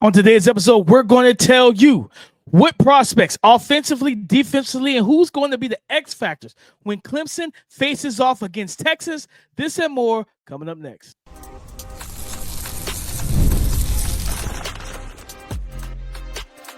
On today's episode, we're going to tell you what prospects, offensively, defensively, and who's going to be the X factors when Clemson faces off against Texas. This and more coming up next.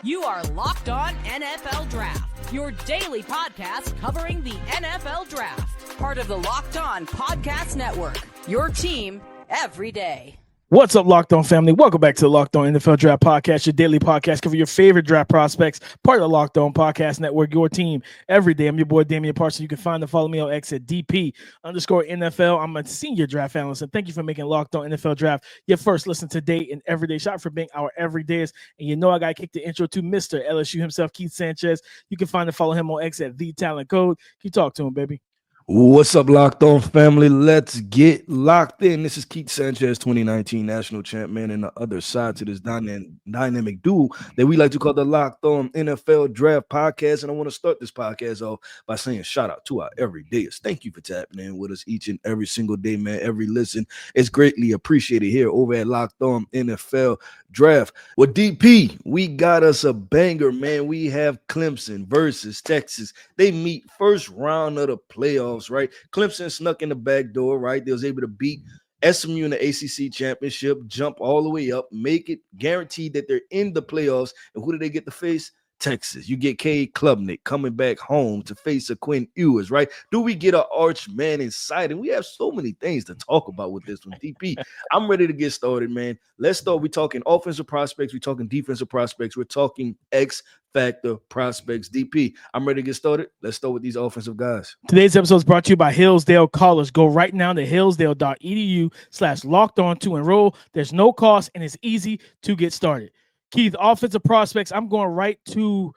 You are Locked On NFL Draft, your daily podcast covering the NFL Draft. Part of the Locked On Podcast Network, your team every day. What's up, Locked On family? Welcome back to the Locked On NFL Draft Podcast, your daily podcast covering your favorite draft prospects, part of the Locked On Podcast Network, your team every day. I'm your boy, Damian Parson. You can find and follow me on X at DP_NFL. I'm a senior draft analyst, and thank you for making Locked On NFL Draft your first listen today and everyday shot for being our everydayers. And you know I got to kick the intro to Mr. LSU himself, Keith Sanchez. You can find and follow him on X at TheTalentCode. You talk to him, baby. What's up, Locked On family? Let's get locked in. This is Keith Sanchez, 2019 national champ, man, and the other side to this dynamic duo that we like to call the Locked On NFL Draft Podcast. And I want to start this podcast off by saying shout out to our everydayers. Thank you for tapping in with us each and every single day, man. Every listen is greatly appreciated here over at Locked On NFL Draft. With DP, we got us a banger, man. We have Clemson versus Texas. They meet first round of the playoffs, right? Clemson snuck in the back door, right? They was able to beat SMU in the ACC championship, jump all the way up, make it guaranteed that they're in the playoffs. And who do they get to face? Texas. You get Cade Klubnik coming back home to face a Quinn Ewers, right? Do we get an arch man in sight? And we have so many things to talk about with this one, DP. I'm ready to get started, man. Let's start. We're talking offensive prospects. We're talking defensive prospects. We're talking X factor prospects. DP, I'm ready to get started. Let's start with these offensive guys. Today's episode is brought to you by Hillsdale College. Go right now to hillsdale.edu/lockedon to enroll. There's no cost, and it's easy to get started. Keith, offensive prospects, I'm going right to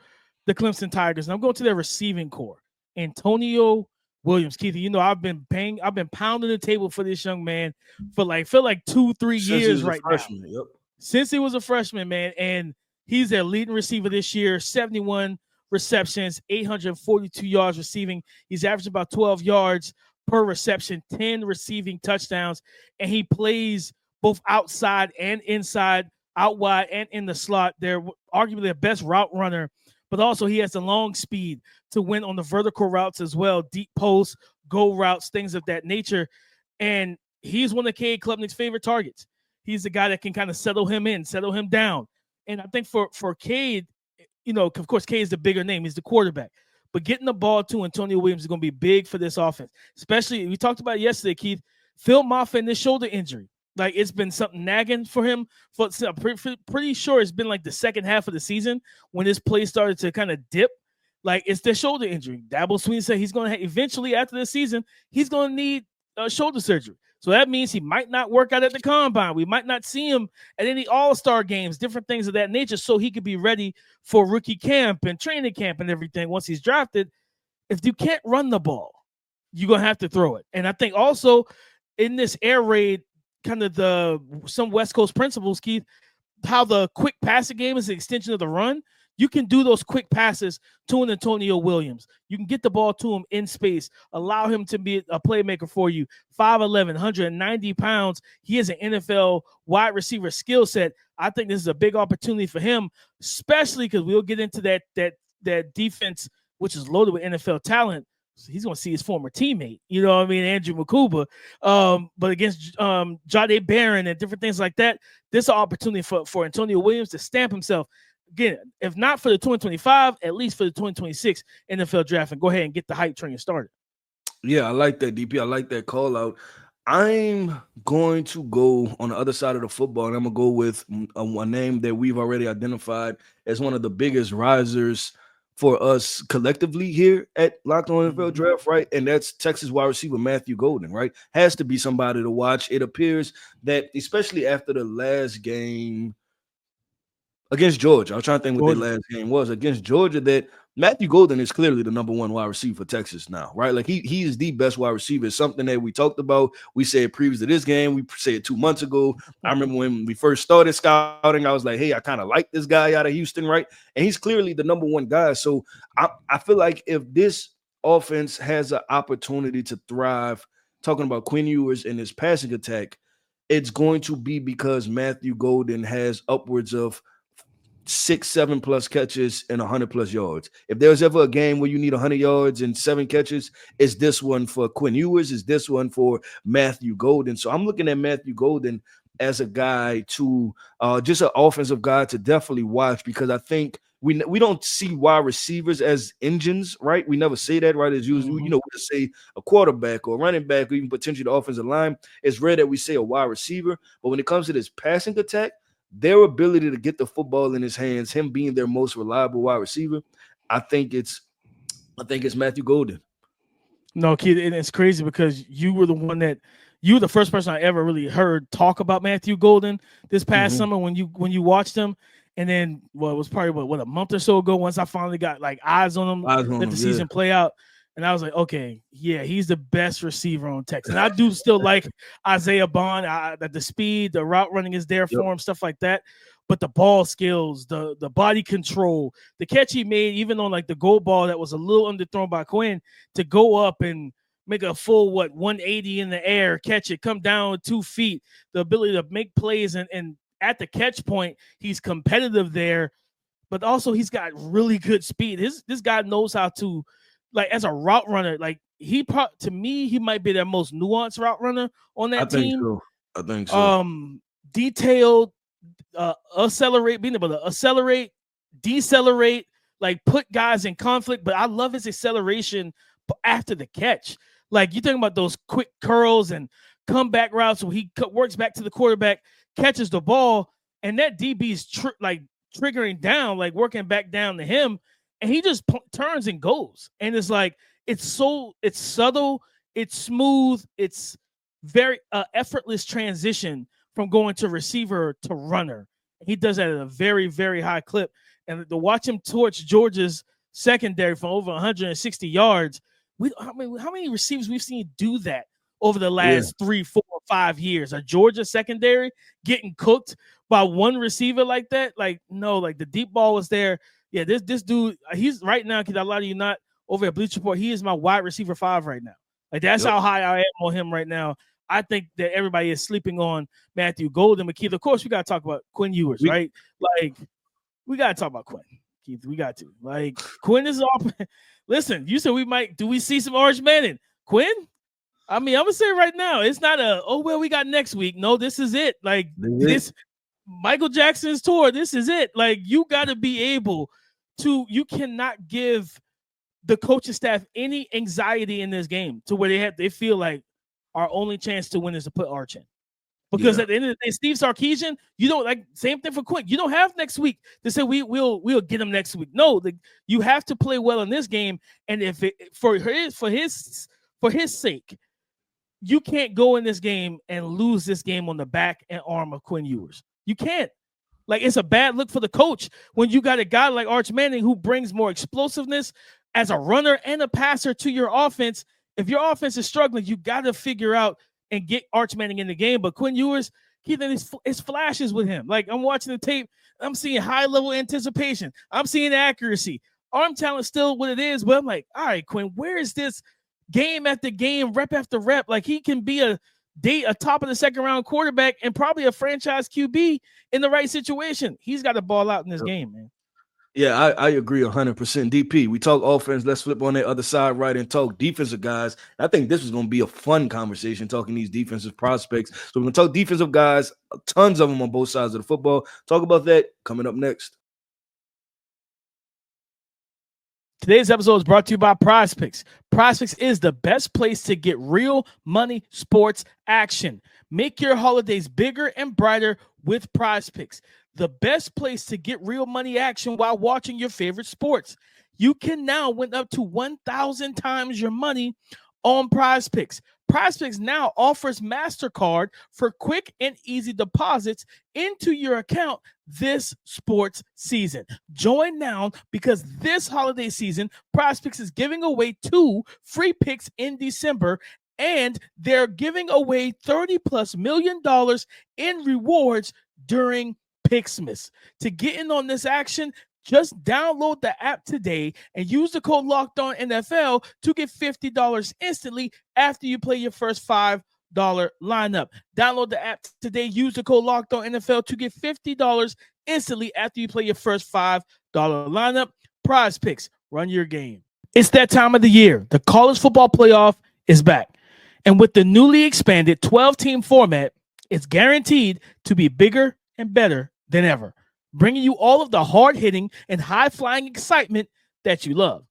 the Clemson Tigers, and I'm going to their receiving core. Antonio Williams. Keith, you know I've been pounding the table for this young man for feel like 2-3 years right now. Yep. Since he was a freshman, man, and he's their leading receiver this year, 71 receptions, 842 yards receiving. He's averaging about 12 yards per reception, 10 receiving touchdowns, and he plays both outside and inside, out wide and in the slot. They're arguably the best route runner, but also he has the long speed to win on the vertical routes as well, deep posts, go routes, things of that nature. And he's one of Cade Klubnik's favorite targets. He's the guy that can kind of settle him down. And I think for Cade, you know, of course, Cade is the bigger name. He's the quarterback. But getting the ball to Antonio Williams is going to be big for this offense. Especially, we talked about it yesterday, Keith, Phil Maffa and this shoulder injury. Like, it's been something nagging for him. I'm pretty sure it's been like the second half of the season when his play started to kind of dip. Like, it's the shoulder injury. Dabo Swinney said he's going to eventually, after the season, he's going to need shoulder surgery. So that means he might not work out at the combine. We might not see him at any all-star games, different things of that nature, so he could be ready for rookie camp and training camp and everything once he's drafted. If you can't run the ball, you're going to have to throw it. And I think also in this air raid, kind of some West Coast principles, Keith, how the quick passing game is an extension of the run. You can do those quick passes to an Antonio Williams. You can get the ball to him in space, allow him to be a playmaker for you. 5'11", 190 pounds. He has an NFL wide receiver skill set. I think this is a big opportunity for him, especially because we'll get into that defense, which is loaded with NFL talent. So he's going to see his former teammate, you know what I mean, Andrew Makuba. But against Jahdae Barron and different things like that, this is an opportunity for Antonio Williams to stamp himself. Again, if not for the 2025, at least for the 2026 NFL draft, and go ahead and get the hype train started. Yeah, I like that, DP. I like that call out. I'm going to go on the other side of the football, and I'm going to go with a name that we've already identified as one of the biggest risers for us collectively here at Locked On NFL Draft, right? And that's Texas wide receiver Matthew Golden, right? Has to be somebody to watch. It appears that, especially after the last game against Georgia, I was trying to think what their last game was against Georgia, that Matthew Golden is clearly the number one wide receiver for Texas now, right? Like he is the best wide receiver. It's something that we talked about. We said previous to this game. We said 2 months ago. I remember when we first started scouting, I was like, hey, I kind of like this guy out of Houston, right? And he's clearly the number one guy. So I feel like if this offense has an opportunity to thrive, talking about Quinn Ewers and his passing attack, it's going to be because Matthew Golden has upwards of 6, 7 plus catches and 100 plus yards. If there's ever a game where you need 100 yards and 7 catches, it's this one for Quinn Ewers, is this one for Matthew Golden. So I'm looking at Matthew Golden as a guy to just an offensive guy to definitely watch, because I think we don't see wide receivers as engines, right? We never say that, right? As usually, we say a quarterback or a running back or even potentially the offensive line. It's rare that we say a wide receiver, but when it comes to this passing attack, their ability to get the football in his hands, him being their most reliable wide receiver, I think it's Matthew Golden. No, kid, and it's crazy because you were the first person I ever really heard talk about Matthew Golden this past summer when you watched him. And then, well, it was probably a month or so ago, once I finally got like eyes on him, let the season play out. And I was like, okay, yeah, he's the best receiver on Texas. And I do still like Isaiah Bond. The speed, the route running is there for him, stuff like that. But the ball skills, the body control, the catch he made, even on like the goal ball that was a little underthrown by Quinn, to go up and make a full 180 in the air, catch it, come down with 2 feet, the ability to make plays and at the catch point, he's competitive there, but also he's got really good speed. This guy knows how to, like, as a route runner, like to me, he might be the most nuanced route runner on that team. I think so. Detailed, being able to accelerate, decelerate, like put guys in conflict. But I love his acceleration after the catch. Like, you're talking about those quick curls and comeback routes where he works back to the quarterback, catches the ball, and that DB's triggering down, like working back down to him, and he just turns and goes. And it's like, it's subtle, it's smooth, it's very effortless transition from going to receiver to runner. He does that at a very, very high clip. And to watch him torch Georgia's secondary for over 160 yards, how many receivers we've seen do that over the last 3, 4, 5 years? A Georgia secondary getting cooked by one receiver like that? Like, no, like the deep ball was there. Yeah, this dude, he's right now, because a lot of you not over at Bleacher Report, he is my wide receiver 5 right now. Like, that's how high I am on him right now. I think that everybody is sleeping on Matthew Golden. But Keith, of course, we got to talk about Quinn Ewers, right? Like, we got to talk about Quinn. Keith, we got to. Like, Quinn is off. Listen, you said do we see some Orange Manning? Quinn? I mean, I'm going to say right now, it's not we got next week. No, this is it. Like, this Michael Jackson's tour, this is it. Like, you got to be able to, you cannot give the coaching staff any anxiety in this game to where they feel like our only chance to win is to put Arch in. Because at the end of the day, Steve Sarkisian, you don't, like, same thing for Quinn. You don't have next week to say we'll get him next week. No, you have to play well in this game, and if for his sake, you can't go in this game and lose this game on the back and arm of Quinn Ewers. You can't. Like, it's a bad look for the coach when you got a guy like Arch Manning who brings more explosiveness as a runner and a passer to your offense. If your offense is struggling, you got to figure out and get Arch Manning in the game. But Quinn Ewers, it's flashes with him. Like, I'm watching the tape, I'm seeing high-level anticipation. I'm seeing accuracy. Arm talent still what it is, but I'm like, all right, Quinn, where is this game after game, rep after rep? Like, he can be a top of the second-round quarterback and probably a franchise QB in the right situation. He's got to ball out in this game, man. Yeah, I agree 100%. DP, we talk offense. Let's flip on the other side, right, and talk defensive guys. I think this is going to be a fun conversation, talking these defensive prospects. So we're going to talk defensive guys, tons of them on both sides of the football. Talk about that coming up next. Today's episode is brought to you by PrizePicks. PrizePicks is the best place to get real money sports action. Make your holidays bigger and brighter with PrizePicks. The best place to get real money action while watching your favorite sports. You can now win up to 1,000 times your money on PrizePicks. PrizePicks now offers MasterCard for quick and easy deposits into your account this sports season. Join now, because this holiday season, PrizePicks is giving away 2 free picks in December, and they're giving away $30+ million in rewards during Picksmas. To get in on this action, just download the app today and use the code LOCKEDONNFL to get $50 instantly after you play your first $5 lineup. Download the app today. Use the code LOCKEDONNFL to get $50 instantly after you play your first $5 lineup. PrizePicks, run your game. It's that time of the year. The college football playoff is back. And with the newly expanded 12-team format, it's guaranteed to be bigger and better than ever, bringing you all of the hard-hitting and high-flying excitement that you love.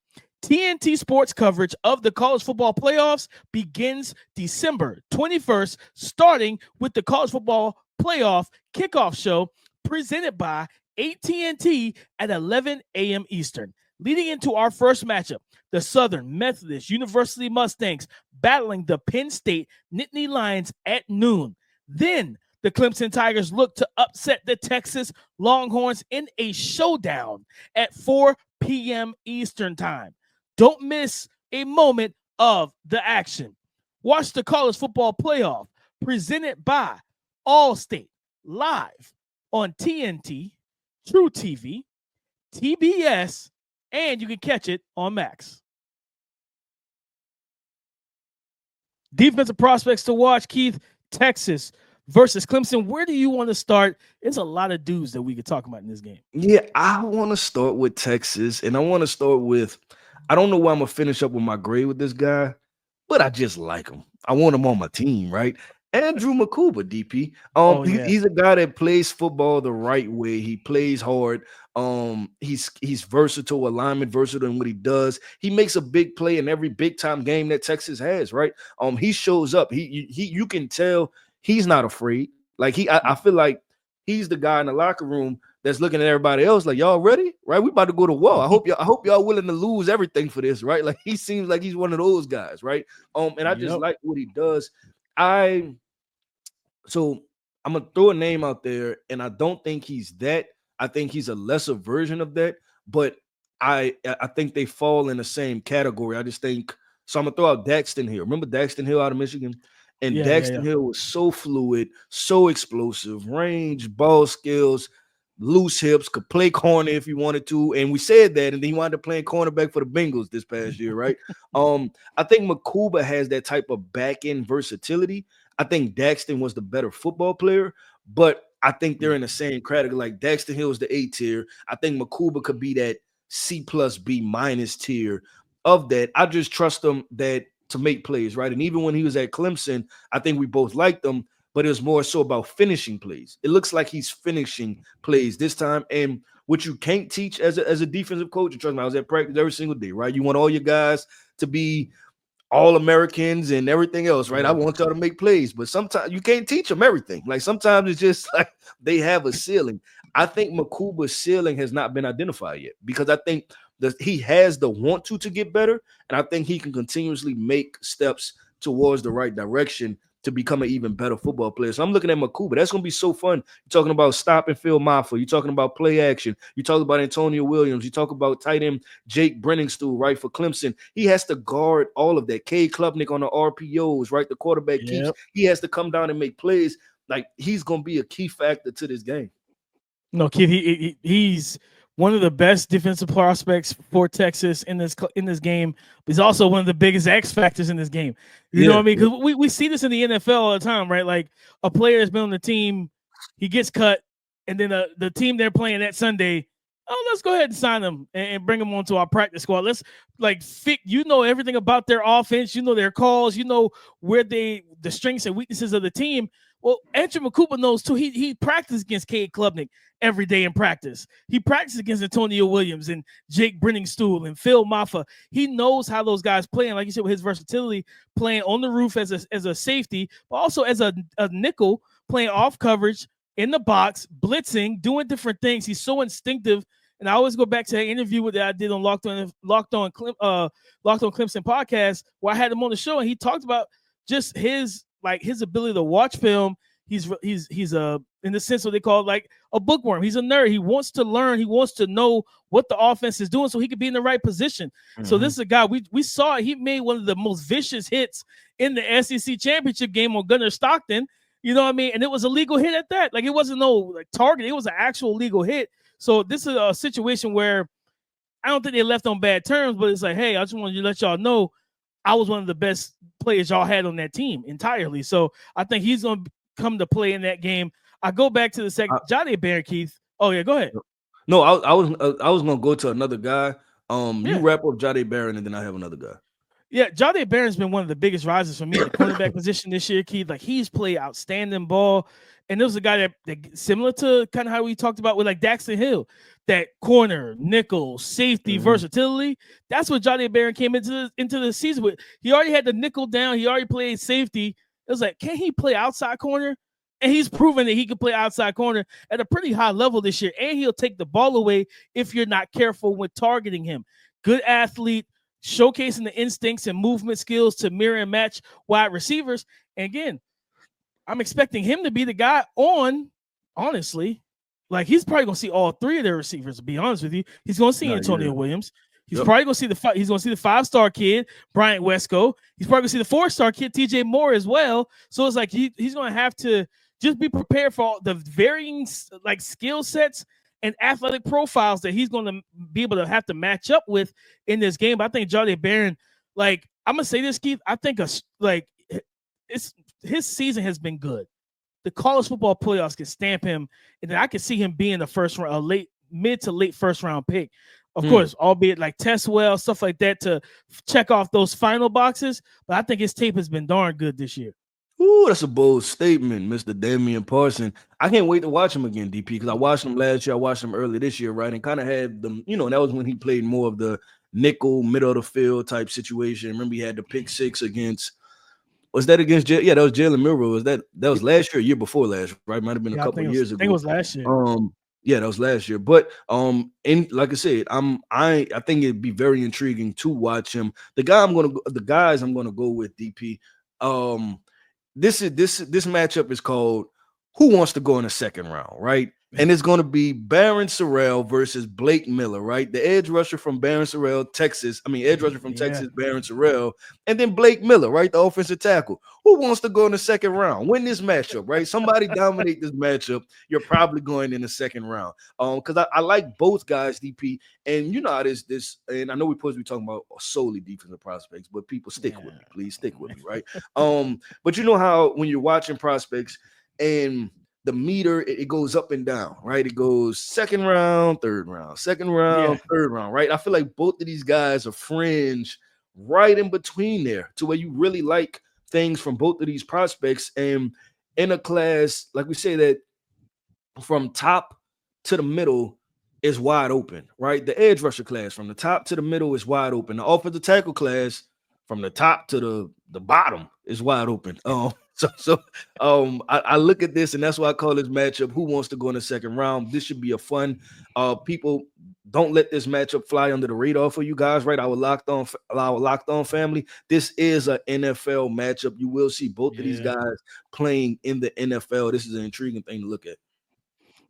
TNT Sports coverage of the college football playoffs begins December 21st, starting with the college football playoff kickoff show presented by AT&T at 11 a.m. Eastern. Leading into our first matchup, the Southern Methodist University Mustangs battling the Penn State Nittany Lions at noon. Then the Clemson Tigers look to upset the Texas Longhorns in a showdown at 4 p.m. Eastern time. Don't miss a moment of the action. Watch the college football playoff presented by Allstate live on TNT, True TV, TBS, and you can catch it on Max. Defensive prospects to watch, Keith. Texas versus Clemson. Where do you want to start? There's a lot of dudes that we could talk about in this game. Yeah, I want to start with Texas, and I want to start with, I don't know where I'm going to finish up with my grade with this guy, but I just like him. I want him on my team, right? Andrew Makuba, DP. He's a guy that plays football the right way. He plays hard. He's versatile, alignment versatile in what he does. He makes a big play in every big time game that Texas has, right? He shows up. You can tell he's not afraid. Like I feel like he's the guy in the locker room that's looking at everybody else like, y'all ready? Right? We about to go to war. I hope y'all willing to lose everything for this, right? Like he seems like he's one of those guys, right? And I just like what he does. So I'm gonna throw a name out there, and I don't think he's that. I think he's a lesser version of that, but I think they fall in the same category. I just think so. I'm gonna throw out Daxton Hill. Remember Daxton Hill out of Michigan? And Daxton Hill was so fluid, so explosive, range, ball skills, loose hips, could play corner if he wanted to. And we said that, and then he wound up playing cornerback for the Bengals this past year, right? I think Makuba has that type of back-end versatility. I think Daxton was the better football player, but I think they're in the same category. Like Daxton Hill is the A tier. I think Makuba could be that C+B- tier of that. I just trust him to make plays, right? And even when he was at Clemson, I think we both liked him, but it was more so about finishing plays. It looks like he's finishing plays this time. And what you can't teach as a defensive coach, trust me, I was at practice every single day, right? You want all your guys to be All-Americans and everything else, right? I want y'all to make plays, but sometimes you can't teach them everything. Like sometimes it's just like they have a ceiling. I think Makuba's ceiling has not been identified yet because I think that he has the want to get better, and I think he can continuously make steps towards the right direction to become an even better football player. So I'm looking at Makuba. That's going to be so fun. You're talking about stop and field Mafia. You're talking about play action. You talk about Antonio Williams. You talk about tight end Jake Brenningstool, right, for Clemson. He has to guard all of that. Cade Klubnik on the RPOs, right? The quarterback keeps. He has to come down and make plays. Like, he's going to be a key factor to this game. No, kid, he's one of the best defensive prospects for Texas in this game. He's also one of the biggest X factors in this game. You know what I mean? Because we see this in the NFL all the time, right? Like a player has been on the team, he gets cut, and then the team they're playing that Sunday, let's go ahead and sign him and bring him onto our practice squad. Let's everything about their offense, their calls, where the strengths and weaknesses of the team. Well, Andrew Makuba knows too. He practiced against Cade Klubnik every day in practice. He practiced against Antonio Williams and Jake Brenningstool and Phil Maffa. He knows how those guys play. And like you said, with his versatility, playing on the roof as a safety, but also as a nickel, playing off coverage in the box, blitzing, doing different things. He's so instinctive. And I always go back to that interview that I did on Locked On Clemson podcast, where I had him on the show, and he talked about just his ability to watch film. He's in the sense what they call like a bookworm. He's a nerd. He wants to learn. He wants to know what the offense is doing so he could be in the right position. Mm-hmm. So this is a guy we saw. He made one of the most vicious hits in the SEC championship game on Gunnar Stockton. You know what I mean? And it was a legal hit at that. Like it wasn't no target. It was an actual legal hit. So this is a situation where I don't think they left on bad terms, but it's like, hey, I just wanted to let y'all know I was one of the best players y'all had on that team entirely. So I think he's going to come to play in that game. I go back to the second. Johnny Bear, Keith. Oh yeah, go ahead. No, I was gonna go to another guy. You Yeah. wrap up Jahdae Barron, and then I have another guy. Yeah, Jahdae Barron's been one of the biggest risers for me in the cornerback position this year, Keith. Like he's played outstanding ball. And there was a guy that similar to kind of how we talked about with like Daxton Hill, that corner, nickel, safety, versatility. That's what Jahdae Barron came into the season with. He already had the nickel down. He already played safety. It was like, can he play outside corner? And he's proven that he can play outside corner at a pretty high level this year. And he'll take the ball away if you're not careful when targeting him. Good athlete, showcasing the instincts and movement skills to mirror and match wide receivers. And again, I'm expecting him to be the guy honestly. Like he's probably gonna see all three of their receivers, to be honest with you. He's gonna see Antonio Williams. He's probably gonna see the 5-star kid, Bryant Wesco. He's probably gonna see the 4-star kid, TJ Moore, as well. So it's like he's gonna have to just be prepared for all the varying like skill sets and athletic profiles that he's going to be able to have to match up with in this game. But I think Jahdae Barron, like I'm gonna say this, Keith, I think his season has been good. The college football playoffs can stamp him, and then I can see him being the first round, mid to late first round pick. Of course, albeit like test well, stuff like that to check off those final boxes. But I think his tape has been darn good this year. Ooh, that's a bold statement, Mr. Damian Parson. I can't wait to watch him again, DP, because I watched him last year. I watched him early this year, right? And kind of had them, that was when he played more of the nickel, middle of the field type situation. Remember, he had the pick six against, was that against, that was Jalen Milroe. That was last year, year before last, right? Might have been a couple of years ago. I think it was last year. Yeah, that was last year. But and like I said, I think it'd be very intriguing to watch him. The guys I'm gonna go with, DP. This matchup is called Who Wants to Go in the Second Round, right? And it's going to be Barron Sorrell versus Blake Miller, right? The edge rusher from Texas, Barron Sorrell, and then Blake Miller, right? The offensive tackle. Who wants to go in the second round? Win this matchup, right? Somebody dominate this matchup. You're probably going in the second round. Because I like both guys, DP, and you know how this, and I know we're supposed to be talking about solely defensive prospects, but people stick with me, please stick with me, right? But you know how when you're watching prospects and the meter, it goes up and down, right? It goes second round, third round, second round, third round, right? I feel like both of these guys are fringe right in between there to where you really like things from both of these prospects. And in a class, like we say, that from top to the middle is wide open, right? The edge rusher class from the top to the middle is wide open. The offensive tackle class from the top to the bottom is wide open. I look at this, and that's why I call this matchup Who Wants to Go in the Second Round. This should be a fun. People don't let this matchup fly under the radar for you guys, right? Our locked on family. This is an NFL matchup. You will see both of these guys playing in the NFL. This is an intriguing thing to look at.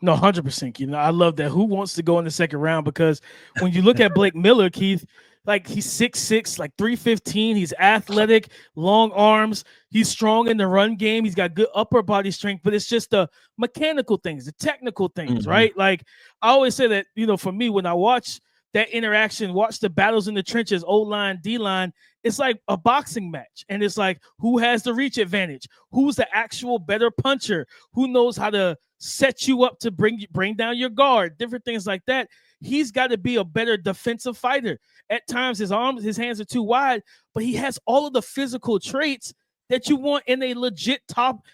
No, 100%. I love that. Who wants to go in the second round? Because when you look at Blake Miller, Keith, like he's 6'6", like 315. He's athletic, long arms. He's strong in the run game. He's got good upper body strength, but it's just the mechanical things, the technical things, right? Like I always say that, for me, when I watch that interaction, watch the battles in the trenches, O-line, D-line, it's like a boxing match. And it's like, who has the reach advantage? Who's the actual better puncher? Who knows how to set you up to bring down your guard? Different things like that. He's got to be a better defensive fighter. At times, his hands are too wide, but he has all of the physical traits that you want in a legit top.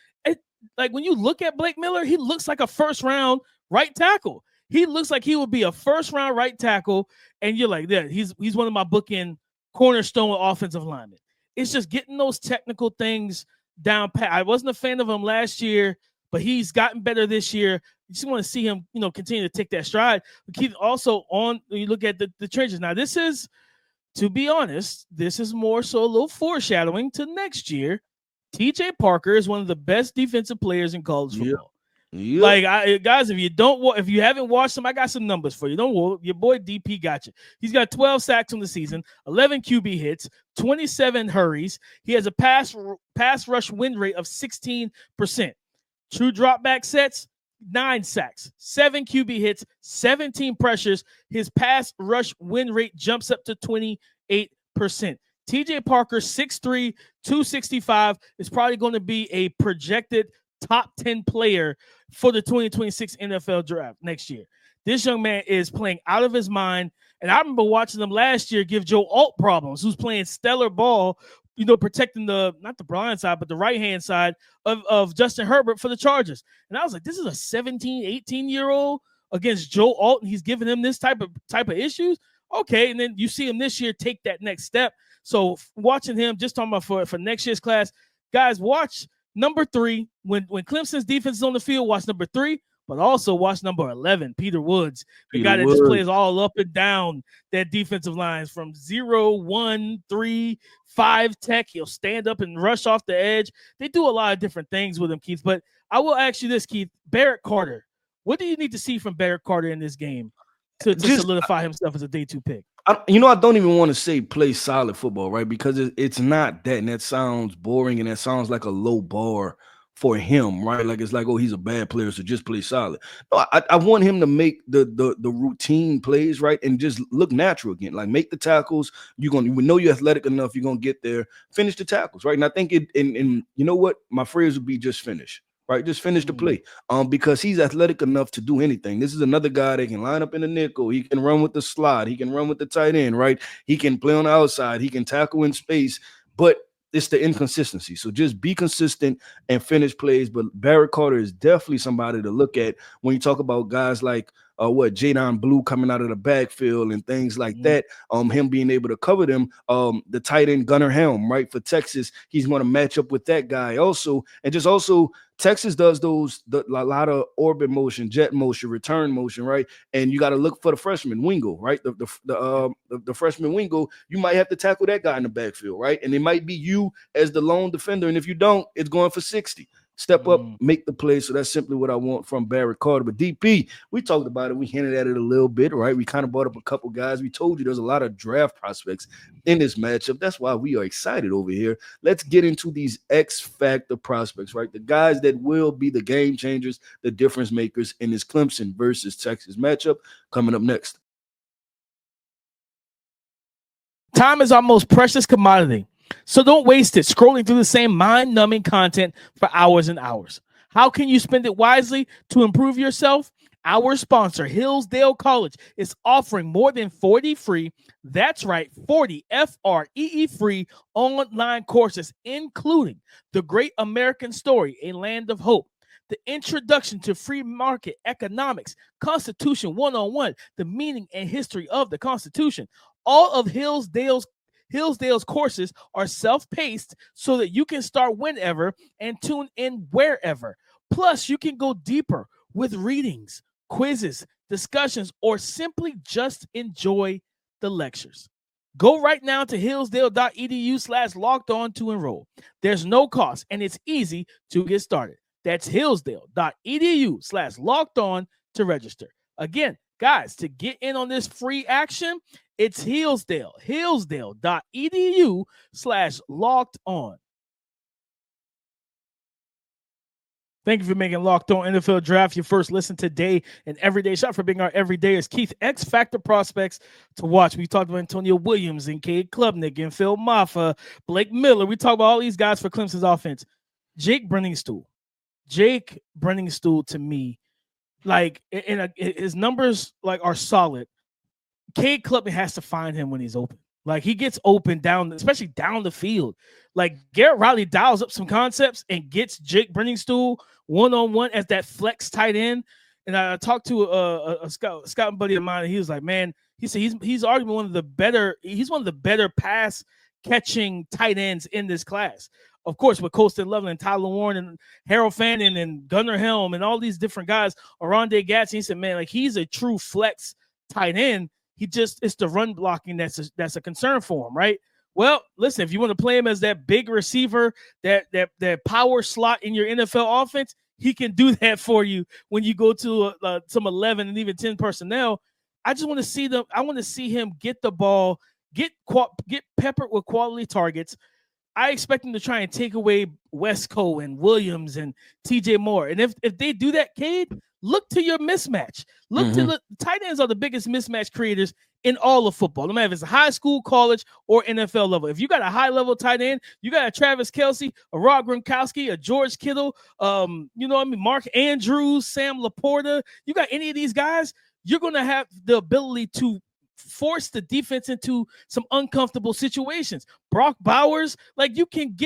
Like when you look at Blake Miller, he looks like a first-round right tackle. He looks like he would be a first-round right tackle, and you're like, yeah, he's one of my bookend cornerstone offensive linemen. It's just getting those technical things down pat. I wasn't a fan of him last year, but he's gotten better this year. You just want to see him, continue to take that stride. Keep also on. You look at the trenches. Now, this is, to be honest, this is more so a little foreshadowing to next year. TJ Parker is one of the best defensive players in college football. Yep. Like, guys, if you haven't watched him, I got some numbers for you. Don't worry, your boy DP got you. He's got 12 sacks on the season, 11 QB hits, 27 hurries. He has a pass rush win rate of 16%. True drop back sets, 9 sacks, 7 QB hits, 17 pressures. His pass rush win rate jumps up to 28%. TJ Parker, 6'3", 265, is probably going to be a projected top 10 player for the 2026 NFL draft next year. This young man is playing out of his mind. And I remember watching him last year give Joe Alt problems, who's playing stellar ball, protecting not the blind side, but the right-hand side of Justin Herbert for the Chargers. And I was like, this is a 17, 18-year-old against Joe Alt, and he's giving him this type of issues. Okay, and then you see him this year take that next step. So watching him, just talking about for next year's class, guys, watch number 3. When Clemson's defense is on the field, watch number 3, but also watch number 11, Peter Woods, the guy that just plays all up and down that defensive lines from 0, 1, 3, 5 tech. He'll stand up and rush off the edge. They do a lot of different things with him, Keith. But I will ask you this, Keith. Barrett Carter, what do you need to see from Barrett Carter in this game to solidify himself as a day 2 pick? I don't even want to say play solid football, right? Because it's not that, and that sounds boring, and that sounds like a low bar for him, right? Like it's like, oh, he's a bad player, so just play solid. No, I want him to make the routine plays, right, and just look natural again. Like make the tackles. You know you're athletic enough. You're gonna get there. Finish the tackles, right? And I think and you know what? My phrase would be just finish. Right, just finish the play. Because he's athletic enough to do anything. This is another guy that can line up in the nickel. He can run with the slot. He can run with the tight end. Right, he can play on the outside. He can tackle in space. But it's the inconsistency. So just be consistent and finish plays. But Barrett Carter is definitely somebody to look at when you talk about guys like Jadon Blue coming out of the backfield and things like that. Him being able to cover them. The tight end Gunnar Helm, right, for Texas, he's going to match up with that guy also. And just also Texas does a lot of orbit motion, jet motion, return motion, right? And you got to look for the freshman Wingo, right? The freshman Wingo, you might have to tackle that guy in the backfield, right? And it might be you as the lone defender, and if you don't, it's going for 60. Step up, make the play. So that's simply what I want from Barrett Carter. But DP, we talked about it. We hinted at it a little bit, right? We kind of brought up a couple guys. We told you there's a lot of draft prospects in this matchup. That's why we are excited over here. Let's get into these X factor prospects, right? The guys that will be the game changers, the difference makers in this Clemson versus Texas matchup coming up next. Time is our most precious commodity. So don't waste it scrolling through the same mind-numbing content for hours and hours. How can you spend it wisely to improve yourself? Our sponsor, Hillsdale College, is offering more than 40 free, that's right, 40 F-R-E-E free online courses, including The Great American Story, A Land of Hope, The Introduction to Free Market Economics, Constitution 101, The Meaning and History of the Constitution. All of Hillsdale's courses are self-paced so that you can start whenever and tune in wherever. Plus, you can go deeper with readings, quizzes, discussions, or simply just enjoy the lectures. Go right now to hillsdale.edu/lockedon to enroll. There's no cost, and it's easy to get started. That's hillsdale.edu/lockedon to register. Again, guys, to get in on this free action, it's hillsdale.edu/lockedon. Thank you for making Locked On NFL Draft your first listen today and everyday shot for being our everydayers. Keith, X Factor prospects to watch. We talked about Antonio Williams and Cade Klubnik and Phil Maffa, Blake Miller. We talked about all these guys for Clemson's offense. Jake Brenningstool to me, like his numbers like are solid. Cade Klubnik has to find him when he's open. Like he gets open down, especially down the field. Like Garrett Riley dials up some concepts and gets Jake Brenningstool one-on-one as that flex tight end. And I talked to a scout buddy of mine, and he was like, man, he said he's arguably one of the better pass catching tight ends in this class. Of course, with Colston Loveland, Tyler Warren, and Harold Fannin, and Gunnar Helm, and all these different guys, Oronde Gadsden, he said, man, like he's a true flex tight end. It's the run blocking that's a concern for him, right? Well, listen, if you want to play him as that big receiver, that power slot in your NFL offense, he can do that for you when you go to some 11 and even 10 personnel. I just want to see them. I want to see him get the ball, get peppered with quality targets. I expect him to try and take away Wesco and Williams and TJ Moore. And if they do that, Cade, look to your mismatch. Look to the tight ends are the biggest mismatch creators in all of football, no matter if it's a high school, college, or NFL level. If you got a high-level tight end, you got a Travis Kelce, a Rob Gronkowski, a George Kittle, Mark Andrews, Sam Laporta. You got any of these guys, you're going to have the ability to force the defense into some uncomfortable situations. Brock Bowers, like you can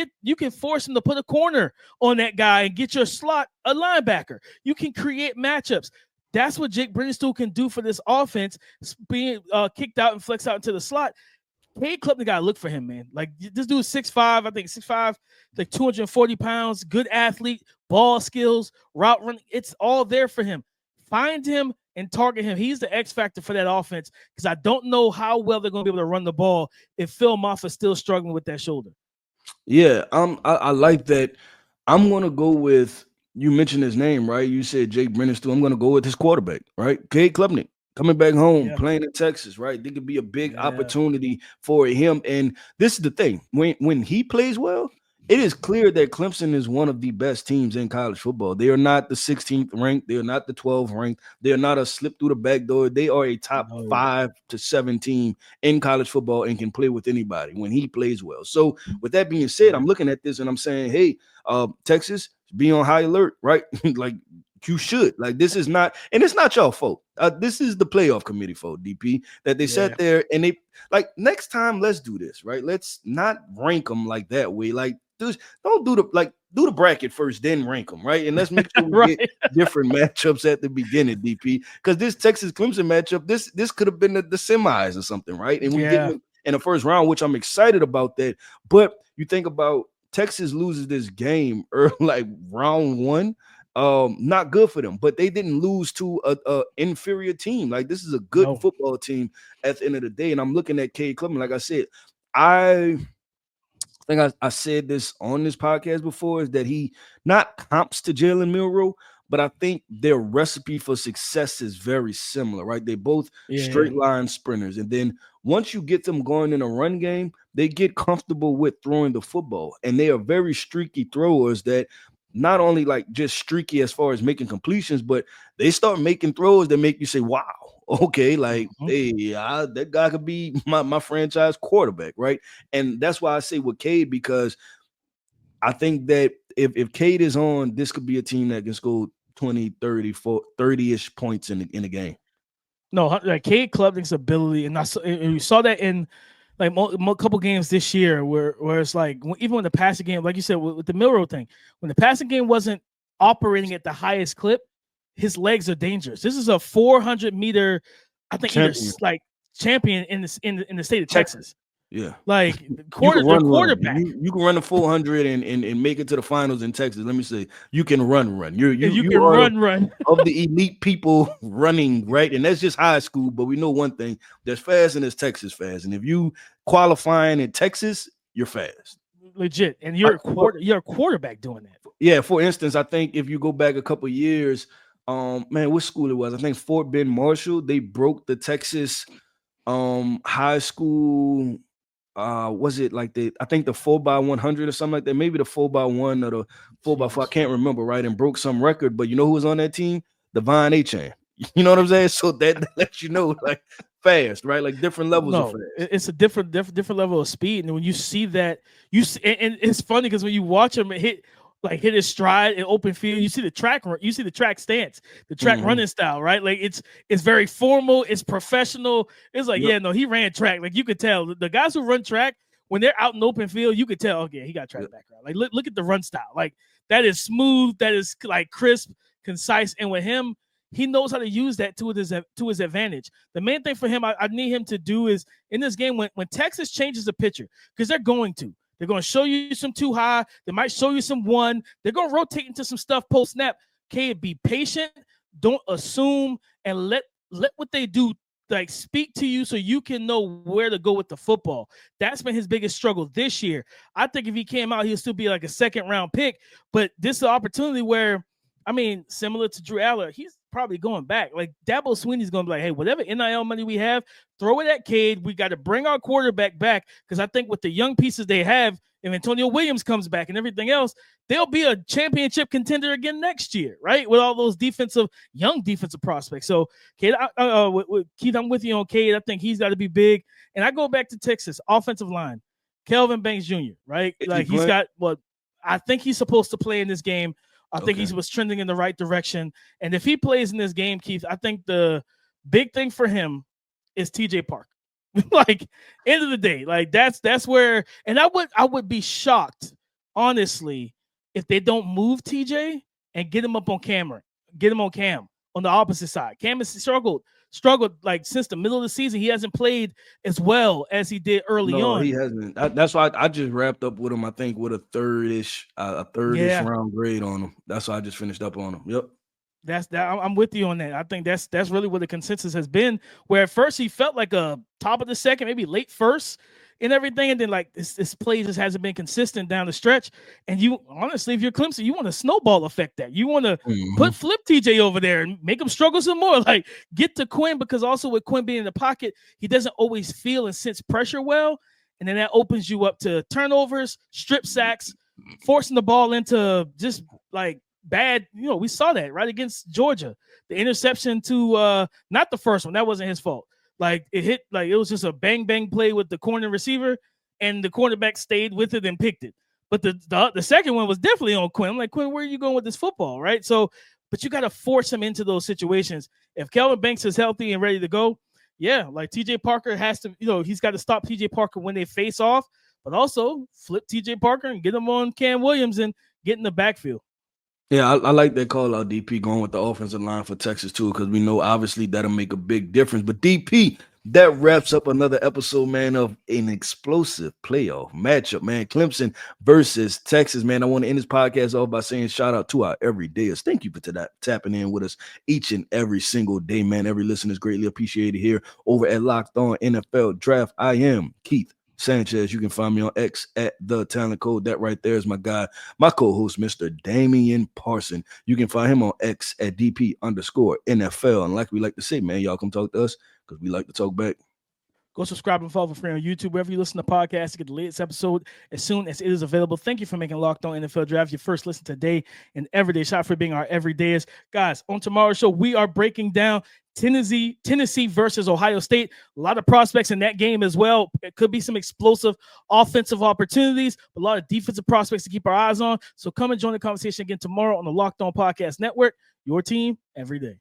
force him to put a corner on that guy and get your slot a linebacker. You can create matchups. That's what Jake Brennestool can do for this offense, being kicked out and flexed out into the slot. Cade Klubnik got to look for him, man. Like this dude's 6'5", I think 6'5", like 240 pounds, good athlete, ball skills, route running. It's all there for him. Find him and target him. He's the X factor for that offense because I don't know how well they're going to be able to run the ball if Phil Moffitt's still struggling with that shoulder. Yeah, I like that. I'm going to go with, you mentioned his name, right? You said Jake Brennestool. I'm going to go with his quarterback, right? Cade Klubnik. Coming back home, playing in Texas, right? There could be a big opportunity for him. And this is the thing. When he plays well, it is clear that Clemson is one of the best teams in college football. They are not the 16th ranked. They are not the 12th ranked. They are not a slip through the back door. They are a top 5 to 7 team in college football and can play with anybody when he plays well. So with that being said, I'm looking at this and I'm saying, hey, Texas, be on high alert, right? Like, you should. Like, this is not, and it's not your fault. This is the playoff committee fault, DP, that they sat there and they, like, next time, let's do this, right? Let's not rank them like that way. Like, don't do the bracket first, then rank them, right? And let's make sure we get different matchups at the beginning, DP, because this Texas Clemson matchup, this could have been the semis or something, right? And we get in the first round, which I'm excited about that. But you think about Texas loses this game early, like round 1. Not good for them, but they didn't lose to a inferior team. Like, this is a good football team at the end of the day. And I'm looking at Cade Klubnik. Like I said, I think I said this on this podcast before, is that he not comps to Jalen Milroe, but I think their recipe for success is very similar, right? They both straight line sprinters. And then once you get them going in a run game, they get comfortable with throwing the football. And they are very streaky throwers that not only like just streaky as far as making completions, but they start making throws that make you say, wow, okay, like, hey, that guy could be my franchise quarterback, right? And that's why I say with Cade, because I think that if Cade is on, this could be a team that can score 20, 30, 30-ish points in the game. No, like Cade Klubnik's ability, and we saw that in like a couple games this year where it's like, even when the passing game, like you said, with the Milroe thing, when the passing game wasn't operating at the highest clip, his legs are dangerous. This is a 400-meter, I think, champion in the state of Texas. Yeah, like quarterback. You can run the 400 and make it to the finals in Texas. Let me say, you can run. You can run of the elite people running, right? And that's just high school. But we know one thing: there's fast and there's Texas fast. And if you qualifying in Texas, you're fast, legit. And you're a quarterback doing that. Yeah. For instance, I think if you go back a couple of years, what school it was? I think Fort Bend Marshall. They broke the Texas high school. Was it like I think the 4x100 or something like that, maybe the 4x1 or the 4x4, I can't remember, right? And broke some record. But you know who was on that team? Devon Achane. You know what I'm saying? So that lets you know, like, fast, right? Like different levels of fast. It's a different level of speed. And when you see that, and it's funny because when you watch him hit his stride in open field, you see the track stance, the track running style, right? Like it's very formal, it's professional. It's like, he ran track. Like you could tell the guys who run track, when they're out in open field, you could tell, okay, he got track background. Like look at the run style. Like that is smooth, that is like crisp, concise. And with him, he knows how to use that to his advantage. The main thing for him, I need him to do is in this game, when Texas changes the pitcher, because they're going to show you some too high. They might show you some one. They're going to rotate into some stuff post snap. Okay, be patient. Don't assume, and let what they do like speak to you so you can know where to go with the football. That's been his biggest struggle this year. I think if he came out, he'll still be like a second round pick. But this is an opportunity where, I mean, similar to Drew Aller, he's probably going back. Like Dabo Swinney's going to be like, hey, whatever NIL money we have, throw it at Cade. We got to bring our quarterback back because I think with the young pieces they have, if Antonio Williams comes back and everything else, they'll be a championship contender again next year, right? With all those young defensive prospects. So, Cade, Keith, I'm with you on Cade. I think he's got to be big. And I go back to Texas, offensive line, Kelvin Banks Jr., right? Like he's got what I think he's supposed to play in this game. I think he was trending in the right direction. And if he plays in this game, Keith, I think the big thing for him is TJ Park. Like, end of the day, like that's where, and I would be shocked, honestly, if they don't move TJ and get him up on camera, get him on Cam on the opposite side. Cam has struggled like since the middle of the season. He hasn't played as well as he did early on. He hasn't. That's why I just wrapped up with him. I think with a third-ish round grade on him. That's why I just finished up on him. Yep. I'm with you on that. I think that's really what the consensus has been. Where at first he felt like a top of the second, maybe late first and everything, and then like this play just hasn't been consistent down the stretch. And you honestly, if you're Clemson, you want to snowball effect that. You want to flip TJ over there and make him struggle some more. Like get to Quinn, because also with Quinn being in the pocket, he doesn't always feel and sense pressure well, and then that opens you up to turnovers, strip sacks, forcing the ball into just like bad, we saw that right against Georgia. The interception to not the first one, that wasn't his fault. Like it hit, like it was just a bang play with the corner receiver, and the cornerback stayed with it and picked it. But the second one was definitely on Quinn. I'm like, Quinn, where are you going with this football, right? So, but you got to force him into those situations. If Kelvin Banks is healthy and ready to go, yeah, like TJ Parker has to, he's got to stop TJ Parker when they face off, but also flip TJ Parker and get him on Cam Williams and get in the backfield. Yeah, I like that call out, DP, going with the offensive line for Texas, too, because we know, obviously, that'll make a big difference. But, DP, that wraps up another episode, man, of an explosive playoff matchup, man. Clemson versus Texas, man. I want to end this podcast off by saying shout out to our everydayers. Thank you for tapping in with us each and every single day, man. Every listener is greatly appreciated here over at Locked On NFL Draft. I am Keith Sanchez. You can find me on X at The Talent Code. That right there is my guy, my co-host, Mr. Damian Parson. You can find him on X at DP_NFL. And like we like to say, man, y'all come talk to us because we like to talk back. Go subscribe and follow for free on YouTube, wherever you listen to podcasts, to get the latest episode as soon as it is available. Thank you for making Locked On NFL Draft your first listen today and every day. Shout out for being our everydayers. Guys, on tomorrow's show, we are breaking down Tennessee versus Ohio State. A lot of prospects in that game as well. It could be some explosive offensive opportunities, but a lot of defensive prospects to keep our eyes on. So come and join the conversation again tomorrow on the Locked On Podcast Network, your team every day.